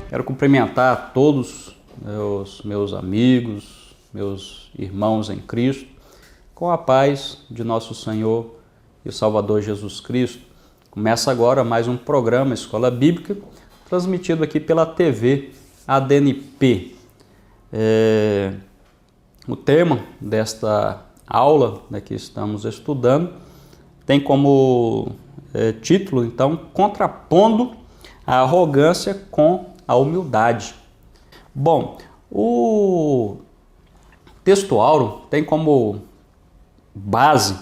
Quero cumprimentar a todos os meus amigos, meus irmãos em Cristo, com a paz de nosso Senhor e Salvador Jesus Cristo. Começa agora mais um programa Escola Bíblica, transmitido aqui pela TV ADNP. O tema desta aula que estamos estudando tem como título, então, contrapondo a arrogância com a humildade. Bom, o texto áureo tem como base,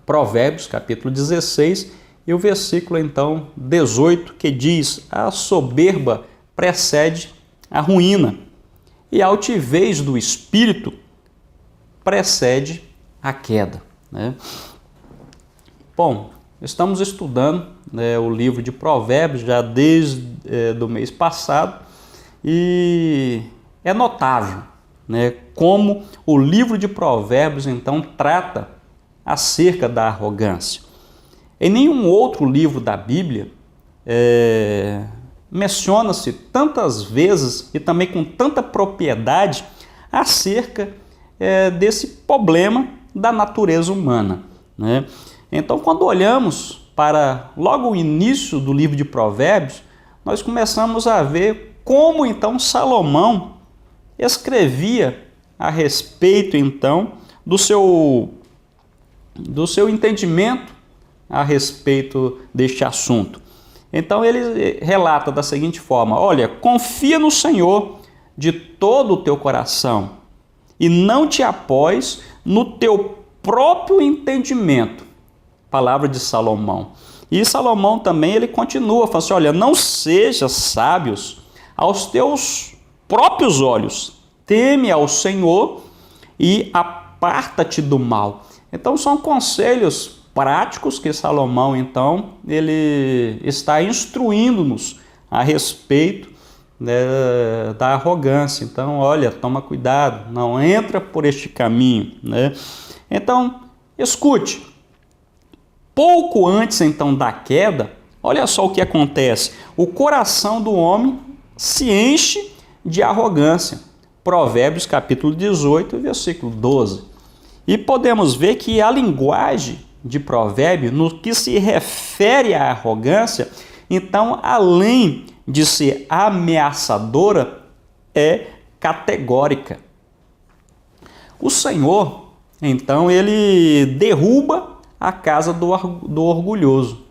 Provérbios, capítulo 16, e o versículo, então, 18, que diz: a soberba precede a ruína, e a altivez do espírito precede a queda. Bom, estamos estudando o livro de Provérbios já desde do mês passado, e é notável como o livro de Provérbios então trata acerca da arrogância. Em nenhum outro livro da Bíblia menciona-se tantas vezes e também com tanta propriedade acerca desse problema da natureza humana. Então, quando olhamos para logo o início do livro de Provérbios, nós começamos a ver como então Salomão escrevia a respeito então do seu entendimento a respeito deste assunto. Então ele relata da seguinte forma: olha, confia no Senhor de todo o teu coração e não te apoies no teu próprio entendimento. Palavra de Salomão. E Salomão também ele continua, fala assim: olha, não sejas sábios aos teus próprios olhos, teme ao Senhor e aparta-te do mal. Então são conselhos práticos que Salomão então ele está instruindo-nos a respeito da arrogância. Então, olha, toma cuidado, não entra por este caminho. Então, escute. Pouco antes então da queda, olha só o que acontece: o coração do homem se enche de arrogância. Provérbios capítulo 18, versículo 12. E podemos ver que a linguagem de Provérbios, no que se refere à arrogância, então, além de ser ameaçadora, é categórica. O Senhor, então, ele derruba a casa do orgulhoso,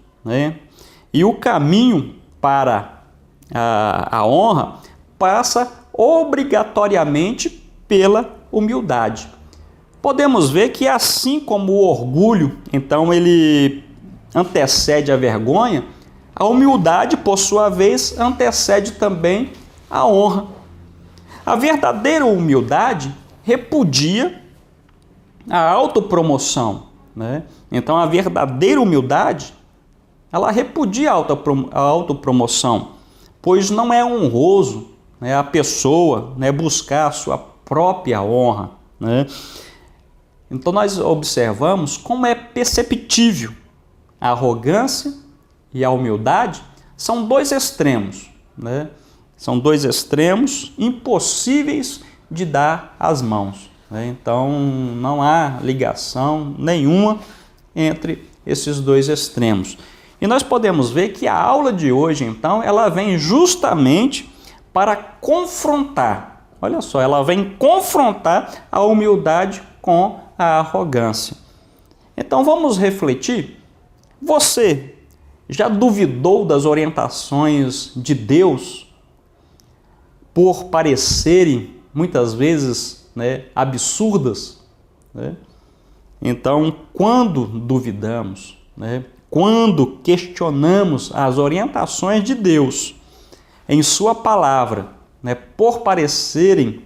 E o caminho para a honra passa obrigatoriamente pela humildade. Podemos ver que assim como o orgulho, então, ele antecede a vergonha, a humildade, por sua vez, antecede também a honra. A verdadeira humildade repudia a autopromoção. Então, a verdadeira humildade, ela repudia a autopromoção, pois não é honroso a pessoa buscar a sua própria honra. Então, nós observamos como é perceptível a arrogância e a humildade são dois extremos, São dois extremos impossíveis de dar as mãos. Então, não há ligação nenhuma entre esses dois extremos. E nós podemos ver que a aula de hoje, então, ela vem justamente para confrontar. Olha só, ela vem confrontar a humildade com a arrogância. Então, vamos refletir. Você já duvidou das orientações de Deus por parecerem, muitas vezes, absurdas? Então, quando duvidamos, quando questionamos as orientações de Deus em sua palavra, por parecerem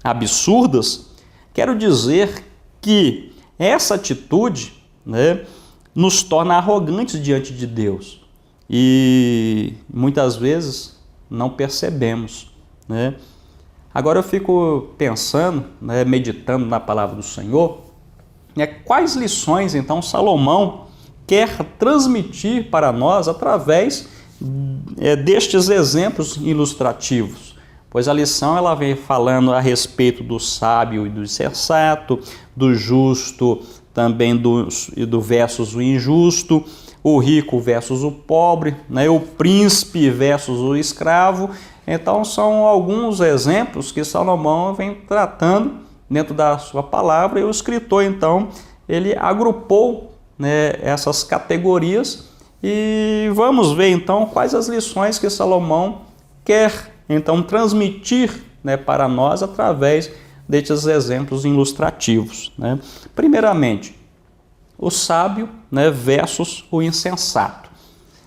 absurdas, quero dizer que essa atitude nos torna arrogantes diante de Deus e muitas vezes não percebemos. Agora eu fico pensando, meditando na palavra do Senhor, quais lições então Salomão quer transmitir para nós através destes exemplos ilustrativos, pois a lição ela vem falando a respeito do sábio e do insensato, do justo também do versus o injusto, o rico versus o pobre, né? O príncipe versus o escravo. Então são alguns exemplos que Salomão vem tratando dentro da sua palavra, e o escritor então ele agrupou, né, essas categorias, e vamos ver então quais as lições que Salomão quer então transmitir, né, para nós através destes exemplos ilustrativos, né? Primeiramente, o sábio, né, versus o insensato.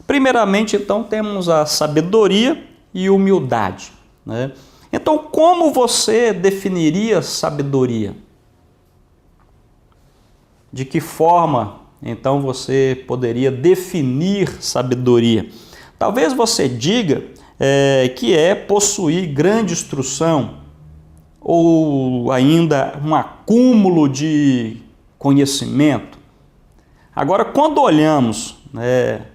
Primeiramente, então, temos a sabedoria e humildade, né? Então, como você definiria sabedoria? De que forma, então, você poderia definir sabedoria? Talvez você diga que é possuir grande instrução, ou ainda um acúmulo de conhecimento. Agora, quando olhamos, né,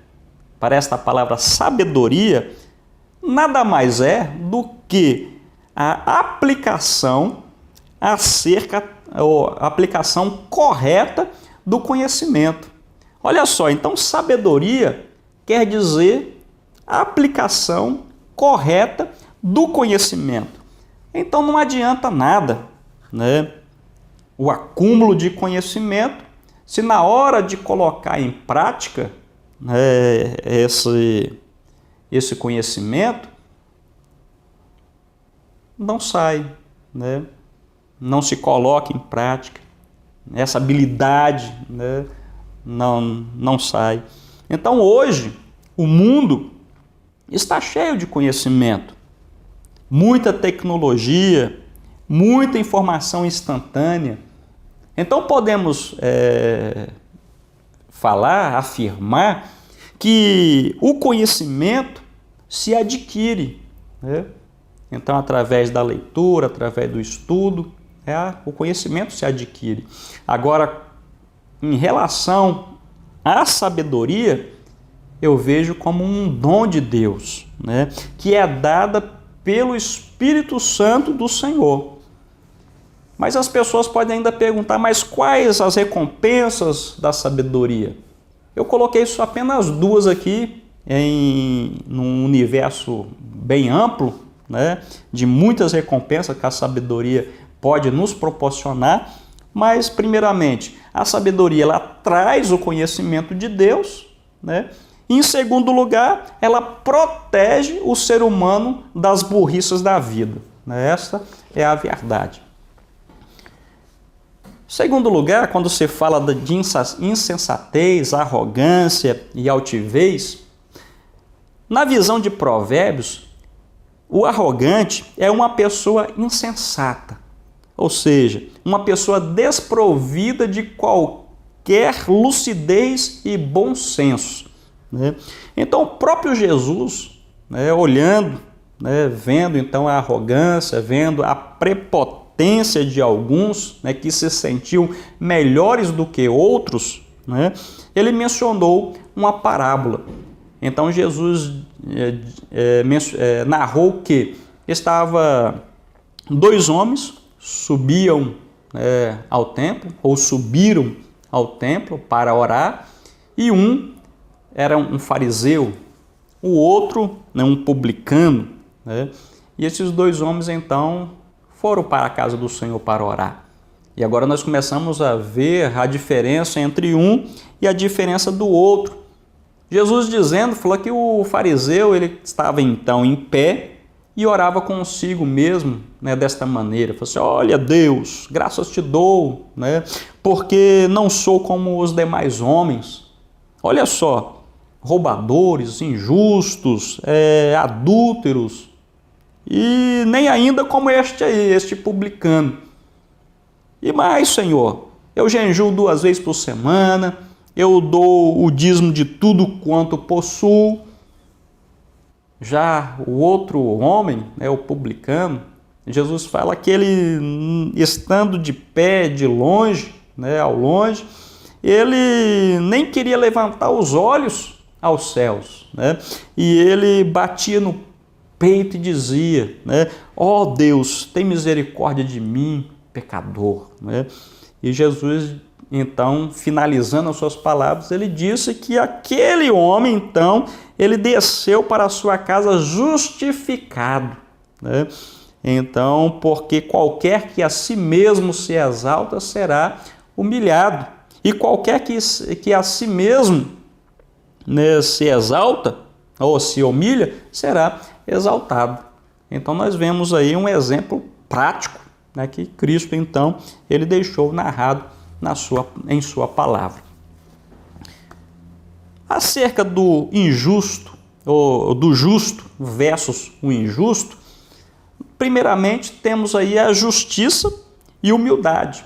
para esta palavra sabedoria, nada mais é do que a aplicação ou aplicação correta do conhecimento. Olha só, então sabedoria quer dizer a aplicação correta do conhecimento. Então não adianta nada, né, o acúmulo de conhecimento, se na hora de colocar em prática, né, esse conhecimento não sai, né, não se coloca em prática, essa habilidade, né, não sai. Então hoje o mundo está cheio de conhecimento, muita tecnologia, muita informação instantânea. Então podemos afirmar que o conhecimento se adquire, né? Então, através da leitura, através do estudo, o conhecimento se adquire. Agora, em relação à sabedoria, eu vejo como um dom de Deus, né, que é dada pelo Espírito Santo do Senhor. Mas as pessoas podem ainda perguntar, mas quais as recompensas da sabedoria? Eu coloquei só apenas duas aqui, num universo bem amplo, né, de muitas recompensas que a sabedoria pode nos proporcionar. Mas, primeiramente, a sabedoria ela traz o conhecimento de Deus, né? E, em segundo lugar, ela protege o ser humano das burrices da vida. Essa é a verdade. Em segundo lugar, quando se fala de insensatez, arrogância e altivez, na visão de Provérbios, o arrogante é uma pessoa insensata, ou seja, uma pessoa desprovida de qualquer lucidez e bom senso, né? Então, o próprio Jesus, né, olhando, né, vendo então a arrogância, vendo a prepotência de alguns, né, que se sentiam melhores do que outros, né, ele mencionou uma parábola. Então, Jesus narrou que estava dois homens subiam ao templo, ou subiram ao templo para orar, e um era um fariseu, o outro, né, um publicano, né? E esses dois homens então foram para a casa do Senhor para orar. E agora nós começamos a ver a diferença entre um e a diferença do outro. Jesus falou que o fariseu ele estava então em pé e orava consigo mesmo, né, desta maneira. Falou assim: olha Deus, graças te dou, né, porque não sou como os demais homens. Olha só, roubadores, injustos, adúlteros, e nem ainda como este publicano. E mais, Senhor, eu jejuo 2 vezes por semana, eu dou o dízimo de tudo quanto possuo. Já o outro homem, né, o publicano, Jesus fala que ele, estando de pé, de longe, né, ao longe, ele nem queria levantar os olhos aos céus, né? E ele batia no peito e dizia, né? Ó Deus, tem misericórdia de mim, pecador, né? E Jesus, então, finalizando as suas palavras, ele disse que aquele homem, então, ele desceu para a sua casa justificado, né? Então, porque qualquer que a si mesmo se exalta será humilhado, e qualquer que a si mesmo, né, se exalta ou se humilha, será exaltado. Então nós vemos aí um exemplo prático, né, que Cristo então ele deixou narrado em sua palavra. Acerca do injusto ou do justo versus o injusto, primeiramente temos aí a justiça e humildade.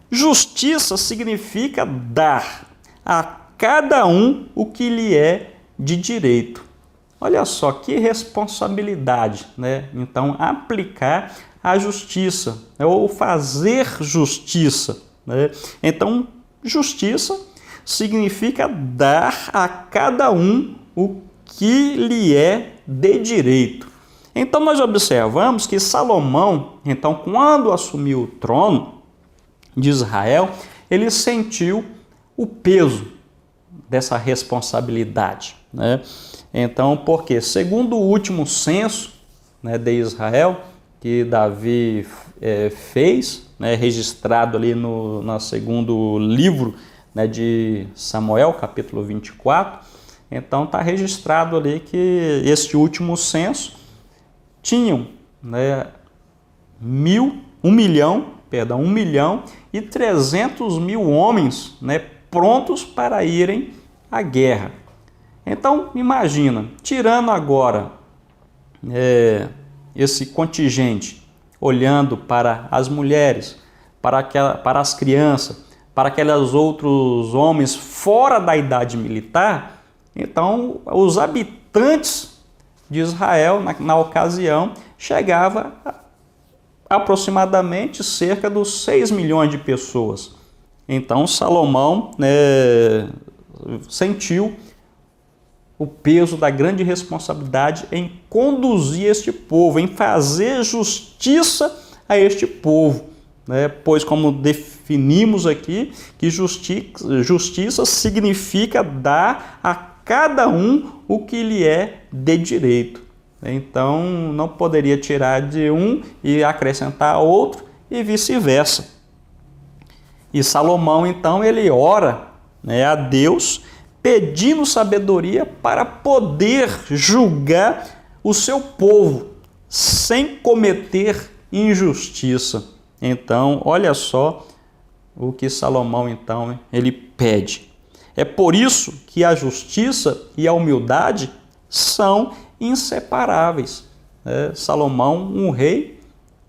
Justiça significa dar a cada um o que lhe é de direito. Olha só que responsabilidade, né? Então, aplicar a justiça, né? Ou fazer justiça, né? Então, justiça significa dar a cada um o que lhe é de direito. Então, nós observamos que Salomão, então, quando assumiu o trono de Israel, ele sentiu o peso dessa responsabilidade, né? Então, porque segundo o último censo, né, de Israel, que Davi fez, né, registrado ali no segundo livro, né, de Samuel, capítulo 24, então está registrado ali que este último censo tinham, né, 1 milhão e 300 mil homens, né, prontos para irem à guerra. Então, imagina, tirando agora esse contingente, olhando para as mulheres, para as crianças, para aqueles outros homens fora da idade militar, então os habitantes de Israel, na ocasião, chegava a aproximadamente cerca dos 6 milhões de pessoas. Então, Salomão, né, sentiu o peso da grande responsabilidade em conduzir este povo, em fazer justiça a este povo, né? Pois, como definimos aqui, que justiça significa dar a cada um o que lhe é de direito. Então, não poderia tirar de um e acrescentar a outro e vice-versa. E Salomão, então, ele ora, né, a Deus, pedindo sabedoria para poder julgar o seu povo sem cometer injustiça. Então, olha só o que Salomão, então, ele pede. É por isso que a justiça e a humildade são inseparáveis. Salomão, um rei,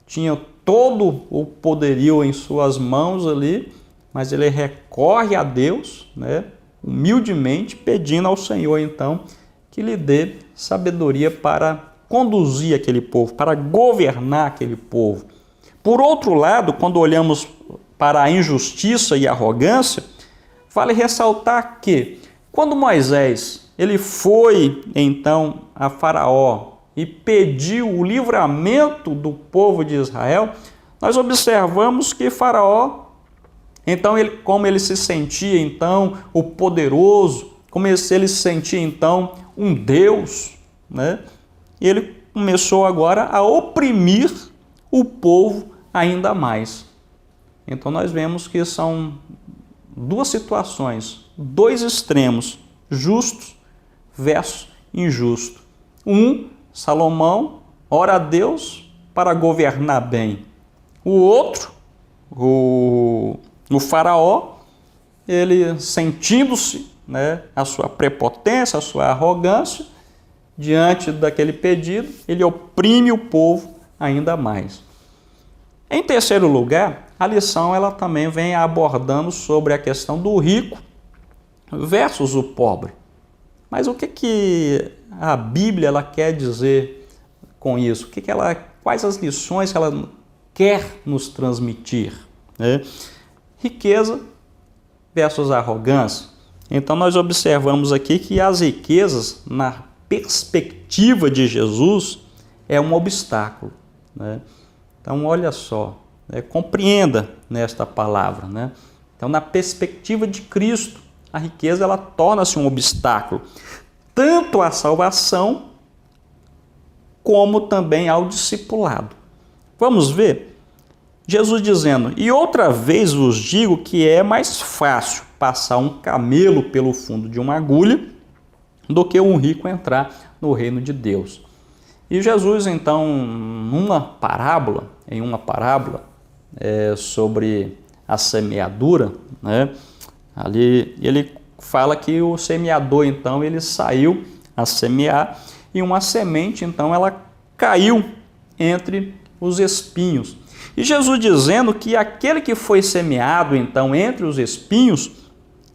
tinha todo o poderio em suas mãos ali, mas ele recorre a Deus, né, humildemente, pedindo ao Senhor, então, que lhe dê sabedoria para conduzir aquele povo, para governar aquele povo. Por outro lado, quando olhamos para a injustiça e a arrogância, vale ressaltar que, quando Moisés ele foi, então, a Faraó e pediu o livramento do povo de Israel, nós observamos que Faraó, então, como ele se sentia, então, o poderoso, como ele se sentia, então, um Deus, né? Ele começou agora a oprimir o povo ainda mais. Então, nós vemos que são duas situações, dois extremos, justos versus injusto. Salomão ora a Deus para governar bem. O outro, o Faraó, ele sentindo-se, né, a sua prepotência, a sua arrogância, diante daquele pedido, ele oprime o povo ainda mais. Em terceiro lugar, a lição ela também vem abordando sobre a questão do rico versus o pobre. Mas o que a Bíblia ela quer dizer com isso? Quais as lições que ela quer nos transmitir, né? Riqueza versus arrogância. Então nós observamos aqui que as riquezas, na perspectiva de Jesus, é um obstáculo, né? Então olha só, compreenda nesta palavra, né? Então na perspectiva de Cristo, a riqueza ela torna-se um obstáculo, tanto à salvação, como também ao discipulado. Vamos ver? Jesus dizendo, e outra vez vos digo que é mais fácil passar um camelo pelo fundo de uma agulha do que um rico entrar no reino de Deus. E Jesus, então, em uma parábola sobre a semeadura, né, ali ele fala que o semeador, então, ele saiu a semear e uma semente, então, ela caiu entre os espinhos. E Jesus dizendo que aquele que foi semeado, então, entre os espinhos,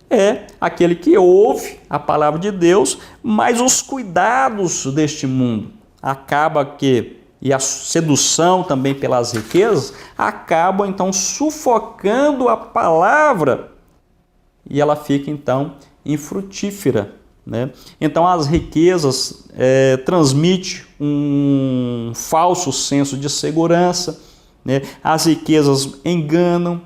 é aquele que ouve a palavra de Deus, mas os cuidados deste mundo acaba que, e a sedução também pelas riquezas, acabam, então, sufocando a palavra e ela fica, então, infrutífera, né? Então, as riquezas transmitem um falso senso de segurança, né? As riquezas enganam,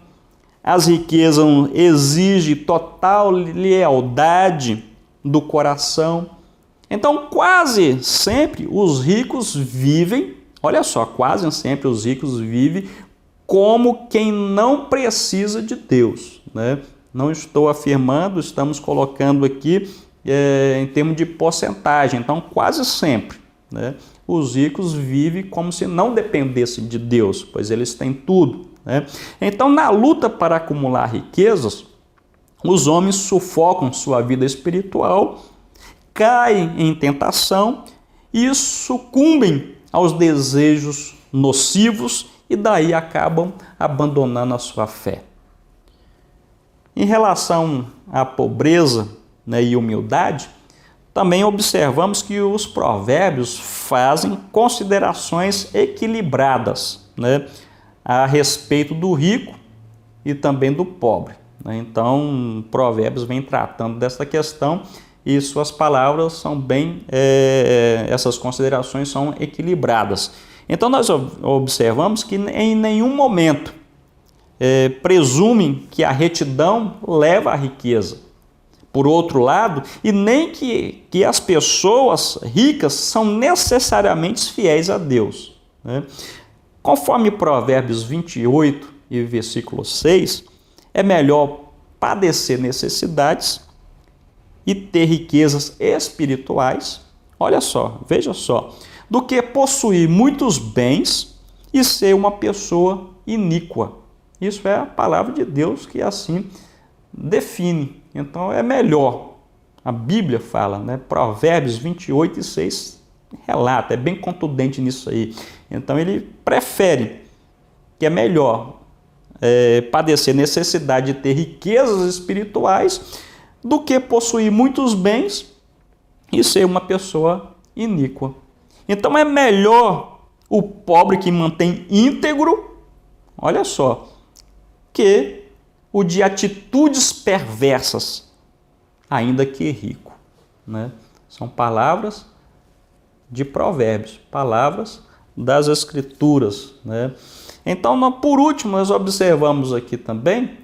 as riquezas exigem total lealdade do coração. Então, quase sempre os ricos vivem, olha só, quase sempre os ricos vivem como quem não precisa de Deus, né? Não estou afirmando, estamos colocando aqui em termos de porcentagem. Então, quase sempre, né, os ricos vivem como se não dependessem de Deus, pois eles têm tudo, né? Então, na luta para acumular riquezas, os homens sufocam sua vida espiritual, caem em tentação e sucumbem aos desejos nocivos e daí acabam abandonando a sua fé. Em relação à pobreza, né, e humildade, também observamos que os provérbios fazem considerações equilibradas, né, a respeito do rico e também do pobre, né? Então, Provérbios vem tratando dessa questão e suas palavras são bem, essas considerações são equilibradas. Então, nós observamos que em nenhum momento presumem que a retidão leva à riqueza. Por outro lado, e nem que as pessoas ricas são necessariamente fiéis a Deus, né? Conforme Provérbios 28 e versículo 6, é melhor padecer necessidades e ter riquezas espirituais, olha só, veja só, do que possuir muitos bens e ser uma pessoa iníqua. Isso é a palavra de Deus que assim define. Então é melhor, a Bíblia fala, né? Provérbios 28 e 6 relata, é bem contundente nisso aí. Então ele prefere que é melhor padecer necessidade de ter riquezas espirituais do que possuir muitos bens e ser uma pessoa iníqua. Então é melhor o pobre que mantém íntegro, olha só, que o de atitudes perversas, ainda que rico, né? São palavras de Provérbios, palavras das Escrituras, né? Então, por último, nós observamos aqui também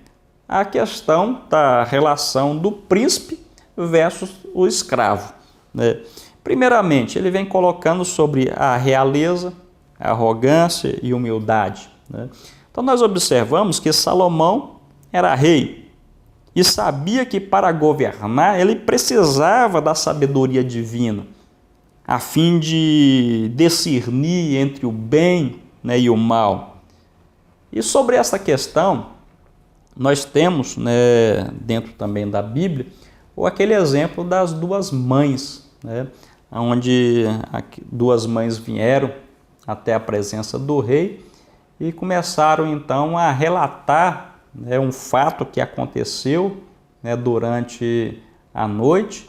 a questão da relação do príncipe versus o escravo, né? Primeiramente, ele vem colocando sobre a realeza, a arrogância e humildade, né? Então, nós observamos que Salomão era rei e sabia que para governar ele precisava da sabedoria divina, a fim de discernir entre o bem, né, e o mal. E sobre essa questão, nós temos, né, dentro também da Bíblia, aquele exemplo das duas mães, né, onde duas mães vieram até a presença do rei e começaram então a relatar, né, um fato que aconteceu, né, durante a noite,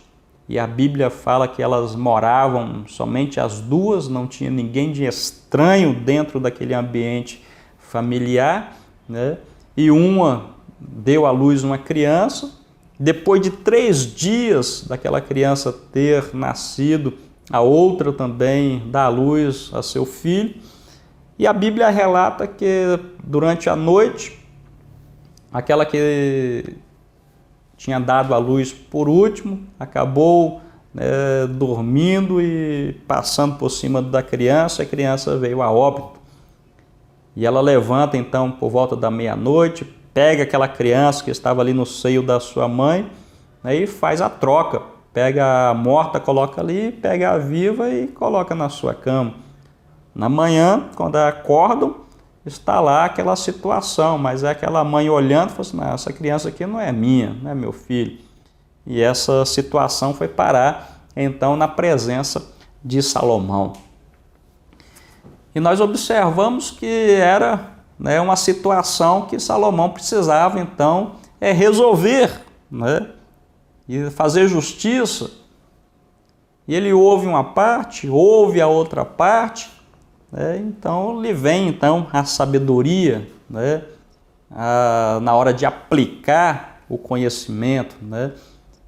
e a Bíblia fala que elas moravam somente as duas, não tinha ninguém de estranho dentro daquele ambiente familiar, né? E uma deu à luz uma criança Depois de 3 dias daquela criança ter nascido, a outra também dá à luz a seu filho. E a Bíblia relata que durante a noite, aquela que tinha dado à luz por último, acabou dormindo e passando por cima da criança, a criança veio a óbito. E ela levanta então por volta da meia-noite, pega aquela criança que estava ali no seio da sua mãe, e faz a troca. Pega a morta, coloca ali, pega a viva e coloca na sua cama. Na manhã, quando acordam, está lá aquela situação, mas é aquela mãe olhando e fala assim, não, essa criança aqui não é minha, não é meu filho. E essa situação foi parar, então, na presença de Salomão. E nós observamos que era uma situação que Salomão precisava, então, resolver, e fazer justiça. E ele ouve uma parte, ouve a outra parte, então lhe vem então, a sabedoria, na hora de aplicar o conhecimento.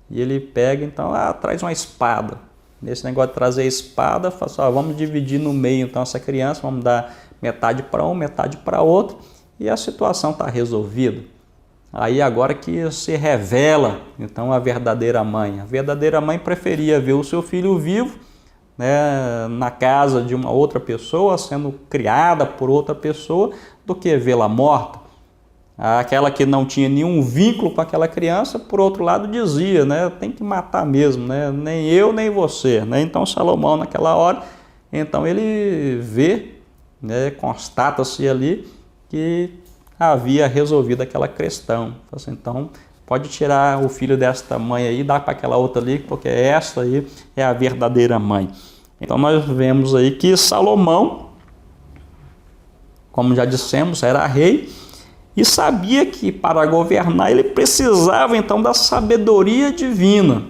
E ele pega, então, traz uma espada. Nesse negócio de trazer a espada, fala assim, vamos dividir no meio então essa criança, vamos dar metade para um, metade para outro, e a situação está resolvida. Aí agora que se revela então a verdadeira mãe. A verdadeira mãe preferia ver o seu filho vivo, na casa de uma outra pessoa, sendo criada por outra pessoa, do que vê-la morta. Aquela que não tinha nenhum vínculo com aquela criança, por outro lado, dizia, tem que matar mesmo, nem eu nem você. Então Salomão naquela hora, então ele vê, constata-se ali que havia resolvido aquela questão. Então pode tirar o filho desta mãe aí e dar para aquela outra ali, porque essa aí é a verdadeira mãe. Então nós vemos aí que Salomão, como já dissemos, era rei, e sabia que para governar ele precisava então da sabedoria divina,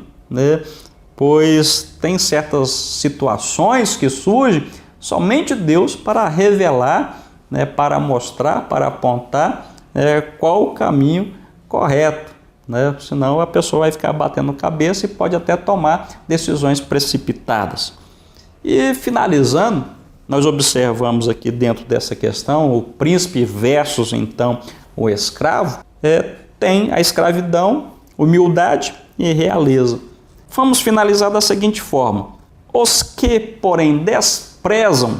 pois tem certas situações que surgem somente Deus para revelar, para mostrar, para apontar qual o caminho correto, senão a pessoa vai ficar batendo cabeça e pode até tomar decisões precipitadas. E finalizando, nós observamos aqui dentro dessa questão o príncipe versus então o escravo, tem a escravidão, humildade e realeza. Vamos finalizar da seguinte forma: os que, porém, desprezam,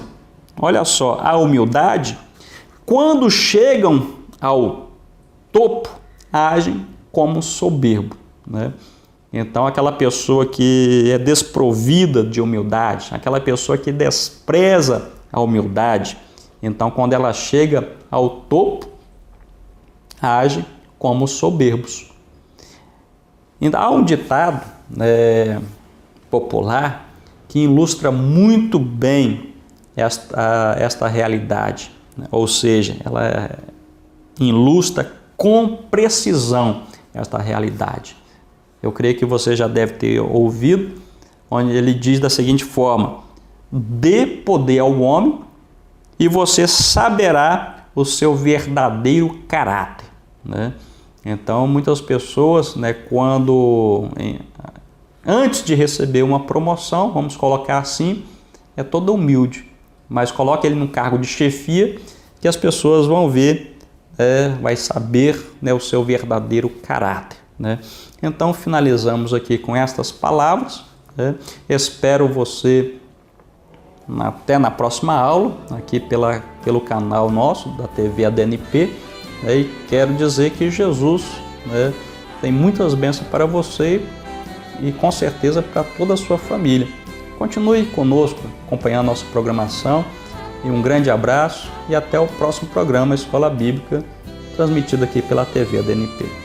olha só, a humildade, quando chegam ao topo, agem como soberbo. Então, aquela pessoa que é desprovida de humildade, aquela pessoa que despreza a humildade, então, quando ela chega ao topo, age como soberbos. Então, há um ditado popular que ilustra muito bem esta realidade, ou seja, ela ilustra com precisão esta realidade. Eu creio que você já deve ter ouvido, onde ele diz da seguinte forma: dê poder ao homem e você saberá o seu verdadeiro caráter. Então, muitas pessoas, antes de receber uma promoção, vamos colocar assim, é toda humilde, mas coloca ele no cargo de chefia, que as pessoas vão ver, vai saber o seu verdadeiro caráter. Então finalizamos aqui com estas palavras. Espero você até na próxima aula, aqui pelo canal nosso da TV ADNP. E quero dizer que Jesus tem muitas bênçãos para você e com certeza para toda a sua família. Continue conosco, acompanhando a nossa programação, e um grande abraço e até o próximo programa Escola Bíblica, transmitido aqui pela TV ADNP.